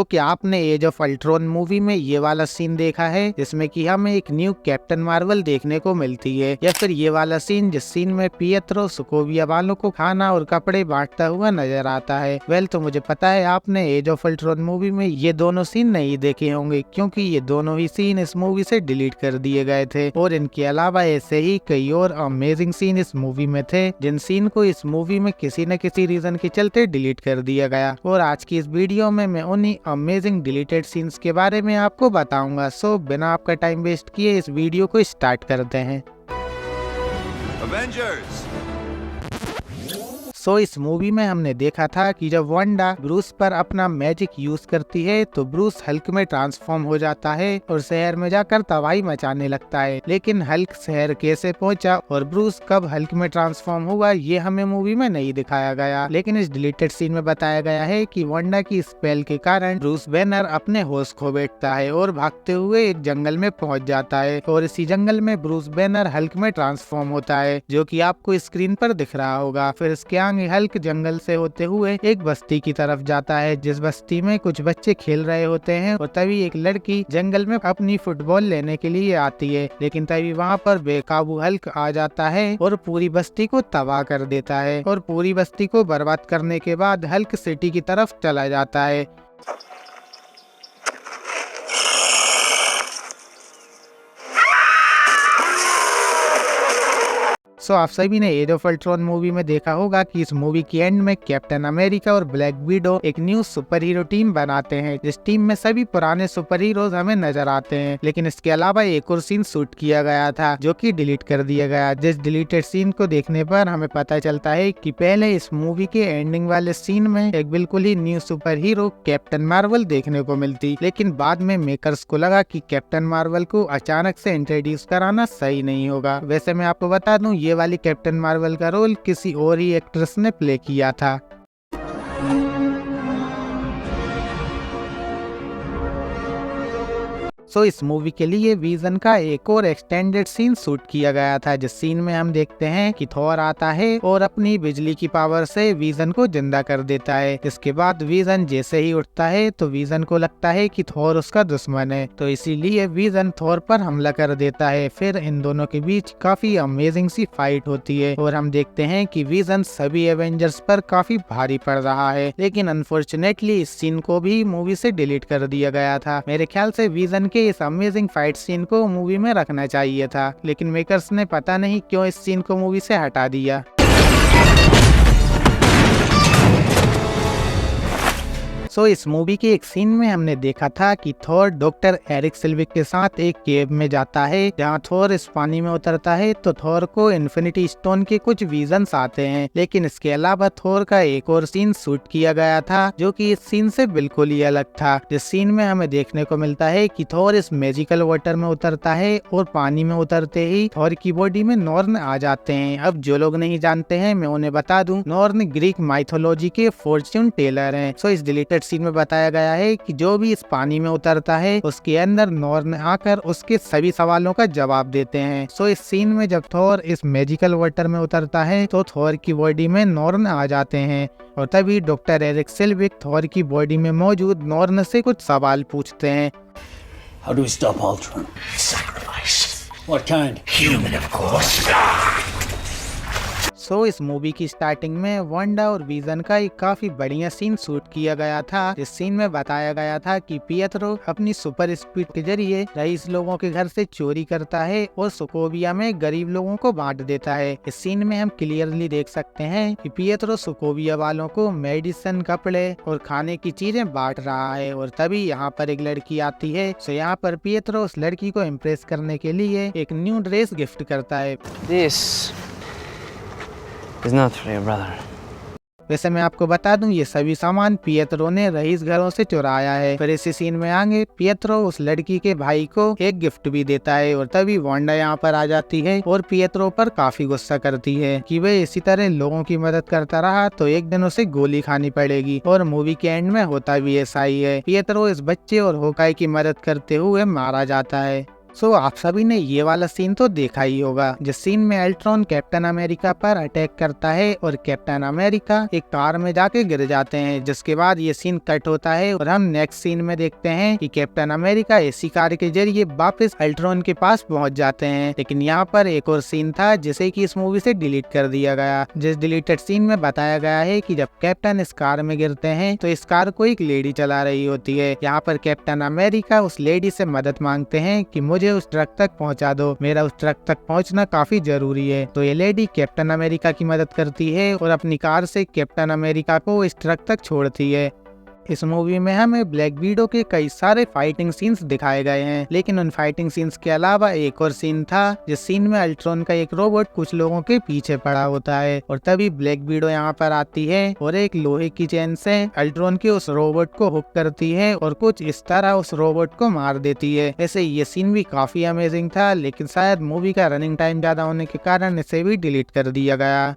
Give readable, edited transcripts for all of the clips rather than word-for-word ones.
क्या आपने as of Ultron movie में ये वाला सीन देखा है जिसमें कि हमें एक न्यू कैप्टन मार्वल देखने को मिलती है, या फिर ये वाला सीन जिस सीन में पिएत्रो सोकोविया वालों को खाना और कपड़े बांटता हुआ नजर आता है। तो मुझे पता है आपने एज ऑफ अल्ट्रॉन मूवी में ये दोनों सीन नहीं देखे होंगे, क्योंकि ये दोनों ही सीन इस मूवी से डिलीट कर दिए गए थे। और इनके अलावा ऐसे ही कई और अमेजिंग सीन इस मूवी में थे जिन सीन को इस मूवी में किसी न किसी रीजन के चलते डिलीट कर दिया गया। और आज की इस वीडियो में मैं उन्हीं अमेजिंग डिलीटेड सीन्स के बारे में आपको बताऊंगा। बिना आपका टाइम वेस्ट किए इस वीडियो को स्टार्ट करते हैं। Avengers! इस मूवी में हमने देखा था कि जब वांडा ब्रूस पर अपना मैजिक यूज करती है तो ब्रूस हल्क में ट्रांसफॉर्म हो जाता है और शहर में जाकर तबाही मचाने लगता है। लेकिन हल्क शहर कैसे पहुंचा और ब्रूस कब हल्क में ट्रांसफॉर्म हुआ ये हमें मूवी में नहीं दिखाया गया, लेकिन इस डिलीटेड सीन में बताया गया है कि वांडा की स्पेल के कारण ब्रूस बैनर अपने होश खो बैठता है और भागते हुए एक जंगल में पहुंच जाता है। और इसी जंगल में ब्रूस बैनर हल्क में ट्रांसफॉर्म होता है, जो कि आपको स्क्रीन पर दिख रहा होगा। फिर इसके आगे हल्क जंगल से होते हुए एक बस्ती की तरफ जाता है, जिस बस्ती में कुछ बच्चे खेल रहे होते हैं। और तभी एक लड़की जंगल में अपनी फुटबॉल लेने के लिए आती है, लेकिन तभी वहाँ पर बेकाबू हल्क आ जाता है और पूरी बस्ती को तबाह कर देता है। और पूरी बस्ती को बर्बाद करने के बाद हल्क सिटी की तरफ चला जाता है। आप सभी ने एज ऑफ अल्ट्रॉन मूवी में देखा होगा कि इस मूवी की एंड में कैप्टन अमेरिका और ब्लैक विडो एक न्यू सुपर हीरो टीम बनाते हैं, जिस टीम में सभी पुराने सुपर हीरोज हमें नजर आते हैं। लेकिन इसके अलावा एक और सीन शूट किया गया था जो कि डिलीट कर दिया गया, जिस डिलीटेड सीन को देखने पर हमें पता चलता है कि पहले इस मूवी के एंडिंग वाले सीन में एक बिल्कुल ही new superhero Captain Marvel देखने को मिलती, लेकिन बाद में मेकर्स को लगा कि कैप्टन मार्वल को अचानक से इंट्रोड्यूस कराना सही नहीं होगा। वैसे मैं आपको बता दूं ये वाली कैप्टन मार्वल का रोल किसी और ही एक्ट्रेस ने प्ले किया था। इस मूवी के लिए विजन का एक और एक्सटेंडेड सीन शूट किया गया था, जिस सीन में हम देखते हैं कि थॉर आता है और अपनी बिजली की पावर से विजन को जिंदा कर देता है। इसके बाद विजन जैसे ही उठता है तो विजन को लगता है कि थॉर उसका दुश्मन है, तो इसीलिए विजन थॉर पर हमला कर देता है। फिर इन दोनों के बीच काफी अमेजिंग सी फाइट होती है और हम देखते हैं कि विजन सभी एवेंजर्स पर काफी भारी पड़ रहा है। लेकिन अनफॉर्चुनेटली इस सीन को भी मूवी से डिलीट कर दिया गया था। मेरे ख्याल से विजन के इस अमेजिंग फाइट सीन को मूवी में रखना चाहिए था, लेकिन मेकर्स ने पता नहीं क्यों इस सीन को मूवी से हटा दिया। इस मूवी के एक सीन में हमने देखा था कि थॉर डॉक्टर एरिक सिल्विक के साथ एक केव में जाता है, जहां थॉर इस पानी में उतरता है तो थॉर को इन्फिनिटी स्टोन के कुछ विजन्स आते हैं। लेकिन इसके अलावा थॉर का एक और सीन शूट किया गया था जो कि इस सीन से बिल्कुल ही अलग था, जिस सीन में हमें देखने को मिलता है कि थॉर इस मैजिकल वाटर में उतरता है और पानी में उतरते ही थॉर की बॉडी में नॉर्न आ जाते हैं। अब जो लोग नहीं जानते हैं मैं उन्हें बता दूं, नॉर्न ग्रीक माइथोलॉजी के फॉर्च्यून टेलर हैं। इस डिलीटेड सीन में बताया गया है कि जो भी इस पानी में उतरता है उसके अंदर नॉर्न आकर उसके सभी सवालों का जवाब देते हैं। इस सीन में जब थॉर इस मैजिकल वाटर में उतरता है तो थॉर की बॉडी में नॉर्न आ जाते हैं और तभी डॉक्टर एरिक सिल्विक थॉर की बॉडी में मौजूद नॉर्न से कुछ सवाल पूछते हैं। How do we stop Ultron? Sacrifice. What kind? Human, of course. इस मूवी की स्टार्टिंग में वांडा और विजन का एक काफी बढ़िया सीन शूट किया गया था, जिस सीन में बताया गया था कि पिएत्रो अपनी सुपर स्पीड के जरिए रईस लोगों के घर से चोरी करता है और सोकोविया में गरीब लोगों को बांट देता है। इस सीन में हम क्लियरली देख सकते हैं कि पिएत्रो सोकोविया वालों को मेडिसिन, कपड़े और खाने की चीजें बांट रहा है। और तभी यहाँ पर एक लड़की आती है। यहाँ पर पिएत्रो उस लड़की को इम्प्रेस करने के लिए एक न्यू ड्रेस गिफ्ट करता है। This is not for your brother. वैसे मैं आपको बता दूं ये सभी सामान पिएत्रो ने रईस घरों से चुराया है। फिर इसी सीन में आगे पिएत्रो उस लड़की के भाई को एक गिफ्ट भी देता है और तभी वांडा यहाँ पर आ जाती है और पिएत्रो पर काफी गुस्सा करती है कि वह इसी तरह लोगों की मदद करता रहा तो एक दिन उसे गोली खानी पड़ेगी। और मूवी के एंड में होता भी ऐसा ही है। पिएत्रो इस बच्चे और होकाई की मदद करते हुए मारा जाता है। सो आप सभी ने ये वाला सीन तो देखा ही होगा, जिस सीन में अल्ट्रॉन कैप्टन अमेरिका पर अटैक करता है और कैप्टन अमेरिका एक कार में जाके गिर जाते हैं। जिसके बाद ये सीन कट होता है और हम नेक्स्ट सीन में देखते हैं कि कैप्टन अमेरिका इसी कार के जरिए वापस अल्ट्रॉन के पास पहुंच जाते हैं। लेकिन यहाँ पर एक और सीन था जिसे कि इस मूवी से डिलीट कर दिया गया, जिस डिलीटेड सीन में बताया गया है कि जब कैप्टन इस कार में गिरते हैं तो इस कार को एक लेडी चला रही होती है। यहाँ पर कैप्टन अमेरिका उस लेडी से मदद मांगते हैं कि मुझे उस ट्रक तक पहुंचा दो, मेरा उस ट्रक तक पहुंचना काफी जरूरी है। तो ये लेडी कैप्टन अमेरिका की मदद करती है और अपनी कार से कैप्टन अमेरिका को इस ट्रक तक छोड़ती है। इस मूवी में हमें ब्लैक विडो के कई सारे फाइटिंग सीन्स दिखाए गए हैं, लेकिन उन फाइटिंग सीन्स के अलावा एक और सीन था जिस सीन में अल्ट्रॉन का एक रोबोट कुछ लोगों के पीछे पड़ा होता है और तभी ब्लैक विडो यहाँ पर आती है और एक लोहे की चेन से अल्ट्रॉन के उस रोबोट को हुक करती है और कुछ इस तरह उस रोबोट को मार देती है। वैसे ये सीन भी काफी अमेजिंग था, लेकिन शायद मूवी का रनिंग टाइम ज्यादा होने के कारण इसे भी डिलीट कर दिया गया।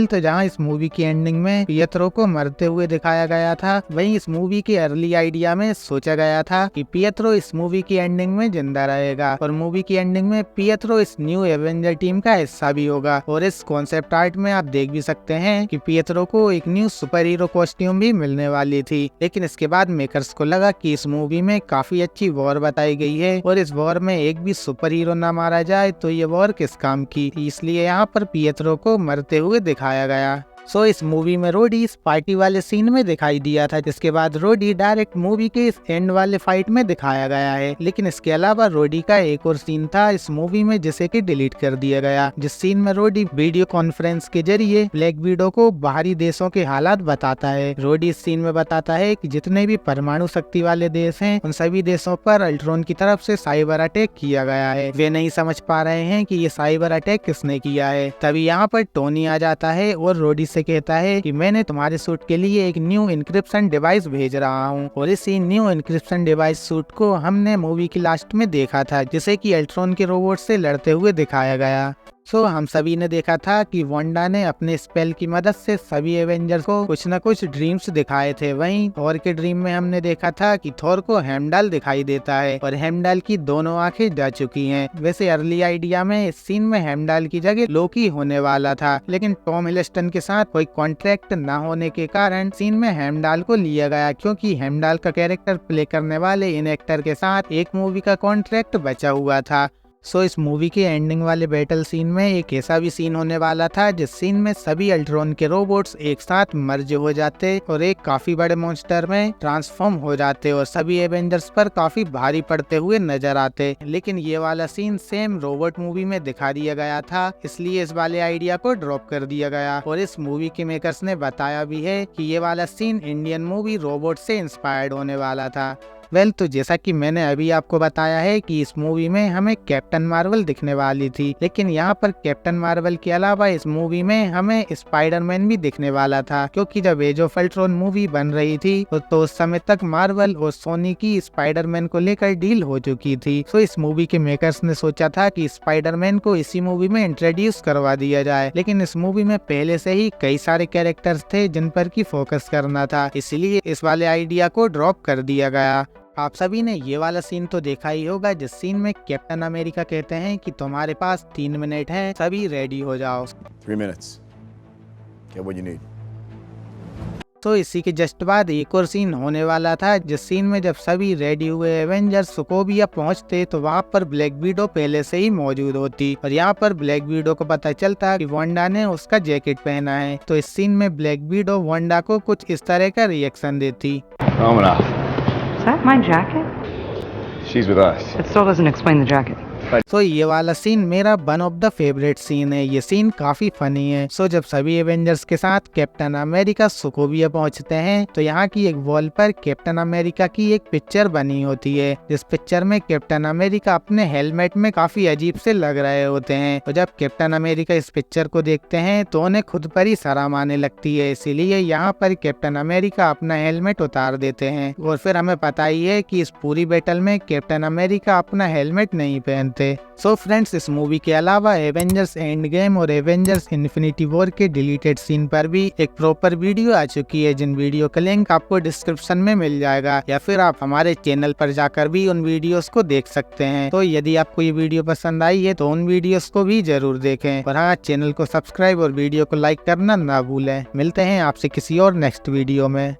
तो जहाँ इस मूवी की एंडिंग में पियत्रो को मरते हुए दिखाया गया था, वहीं इस मूवी के अर्ली आइडिया में सोचा गया था कि पियत्रो इस मूवी की एंडिंग में जिंदा रहेगा और मूवी की एंडिंग में पियत्रो इस न्यू एवेंजर टीम का हिस्सा भी होगा। और इस कॉन्सेप्ट आर्ट में आप देख भी सकते हैं कि पियत्रो को एक न्यू सुपर हीरो कॉस्ट्यूम भी मिलने वाली थी। लेकिन इसके बाद मेकर्स को लगा कि इस मूवी में काफी अच्छी वॉर बताई गई है और इस वॉर में एक भी सुपर हीरो न मारा जाए तो ये वॉर किस काम की, इसलिए यहाँ पर पियत्रो को मरते हुए दिखाया गया। इस मूवी में रोडी इस पार्टी वाले सीन में दिखाई दिया था, जिसके बाद रोडी डायरेक्ट मूवी के इस एंड वाले फाइट में दिखाया गया है। लेकिन इसके अलावा रोडी का एक और सीन था इस मूवी में जिसे कि डिलीट कर दिया गया, जिस सीन में रोडी वीडियो कॉन्फ्रेंस के जरिए ब्लैक विडो को बाहरी देशों के हालात बताता है। रोडी इस सीन में बताता है कि जितने भी परमाणु शक्ति वाले देश हैं उन सभी देशों पर अल्ट्रॉन की तरफ से साइबर अटैक किया गया है। वे नहीं समझ पा रहे हैं कि ये साइबर अटैक किसने किया है। तभी यहाँ पर टोनी आ जाता है और रोडी से कहता है कि मैंने तुम्हारे सूट के लिए एक न्यू इंक्रिप्शन डिवाइस भेज रहा हूँ। और इसी न्यू इंक्रिप्शन डिवाइस सूट को हमने मूवी की लास्ट में देखा था, जिसे कि अल्ट्रॉन के रोबोट से लड़ते हुए दिखाया गया। हम सभी ने देखा था कि वांडा ने अपने स्पेल की मदद से सभी एवेंजर्स को कुछ न कुछ ड्रीम्स दिखाए थे। वहीं थॉर के ड्रीम में हमने देखा था कि थॉर को हेमडाल दिखाई देता है और हेमडाल की दोनों आंखें जा चुकी हैं। वैसे अर्ली आइडिया में इस सीन में हेमडाल की जगह लोकी होने वाला था, लेकिन टॉम हिडलस्टन के साथ कोई कॉन्ट्रैक्ट न होने के कारण सीन में हेमडाल को लिया गया, क्योंकि हेमडाल का कैरेक्टर प्ले करने वाले इन एक्टर के साथ एक मूवी का कॉन्ट्रैक्ट बचा हुआ था। इस मूवी के एंडिंग वाले बैटल सीन में एक ऐसा भी सीन होने वाला था जिस सीन में सभी अल्ट्रॉन के रोबोट्स एक साथ मर्ज हो जाते और एक काफी बड़े मॉन्स्टर में ट्रांसफॉर्म हो जाते और सभी एवेंजर्स पर काफी भारी पड़ते हुए नजर आते। लेकिन ये वाला सीन सेम रोबोट मूवी में दिखा दिया गया था, इसलिए इस वाले आइडिया को ड्रॉप कर दिया गया। और इस मूवी के मेकर्स ने बताया भी है कि ये वाला सीन इंडियन मूवी रोबोट से इंस्पायर्ड होने वाला था। तो जैसा कि मैंने अभी आपको बताया है कि इस मूवी में हमें कैप्टन मार्वल दिखने वाली थी, लेकिन यहाँ पर कैप्टन मार्वल के अलावा इस मूवी में हमें स्पाइडरमैन भी दिखने वाला था, क्योंकि जब एज ऑफ अल्ट्रॉन मूवी बन रही थी तो उस समय तक मार्वल और सोनी की स्पाइडरमैन को लेकर डील हो चुकी थी। इस मूवी के मेकर्स ने सोचा था कि स्पाइडरमैन को इसी मूवी में इंट्रोड्यूस करवा दिया जाए, लेकिन इस मूवी में पहले से ही कई सारे कैरेक्टर्स थे जिन पर की फोकस करना था, इसलिए इस वाले आइडिया को ड्रॉप कर दिया गया। आप सभी ने ये वाला सीन तो देखा ही होगा जिस सीन में कैप्टन अमेरिका कहते हैं कि तुम्हारे पास 3 मिनट हैं, सभी रेडी हो जाओ। 3 minutes. Get what you need. इसी के जस्ट बाद एक और सीन होने वाला था, जिस सीन में जब सभी रेडी हुए एवेंजर्स सोकोविया पहुंचते तो वहां पर ब्लैक विडो पहले से ही मौजूद होती और यहाँ पर ब्लैक विडो को पता चलता कि वांडा ने उसका जैकेट पहना है। तो इस सीन में ब्लैक विडो वांडा को कुछ इस तरह का रिएक्शन देती। Is that my jacket? She's with us. It still doesn't explain the jacket. ये वाला सीन मेरा one of the favourite scene है। ये सीन काफी फनी है। जब सभी एवेंजर्स के साथ कैप्टन अमेरिका सोकोविया पहुंचते हैं तो यहाँ की एक वॉल पर कैप्टन अमेरिका की एक पिक्चर बनी होती है, जिस पिक्चर में कैप्टन अमेरिका अपने हेलमेट में काफी अजीब से लग रहे होते हैं। और जब कैप्टन अमेरिका इस पिक्चर को देखते हैं तो उन्हें खुद पर ही शर्म आने लगती है, इसीलिए यहाँ पर कैप्टन अमेरिका अपना हेलमेट उतार देते हैं। और फिर हमें पता ही है कि इस पूरी बैटल में कैप्टन अमेरिका अपना हेलमेट नहीं पहनते थे। सो फ्रेंड्स, इस मूवी के अलावा एवेंजर्स एंड गेम और एवेंजर्स इन्फिनिटी वॉर के डिलीटेड सीन पर भी एक प्रॉपर वीडियो आ चुकी है, जिन वीडियो का लिंक आपको डिस्क्रिप्शन में मिल जाएगा, या फिर आप हमारे चैनल पर जाकर भी उन वीडियोस को देख सकते हैं। तो यदि आपको ये वीडियो पसंद आई है तो उन वीडियोस को भी जरूर देखें, और हाँ, चैनल को सब्सक्राइब और वीडियो को लाइक करना ना भूलें। मिलते हैं आपसे किसी और नेक्स्ट वीडियो में।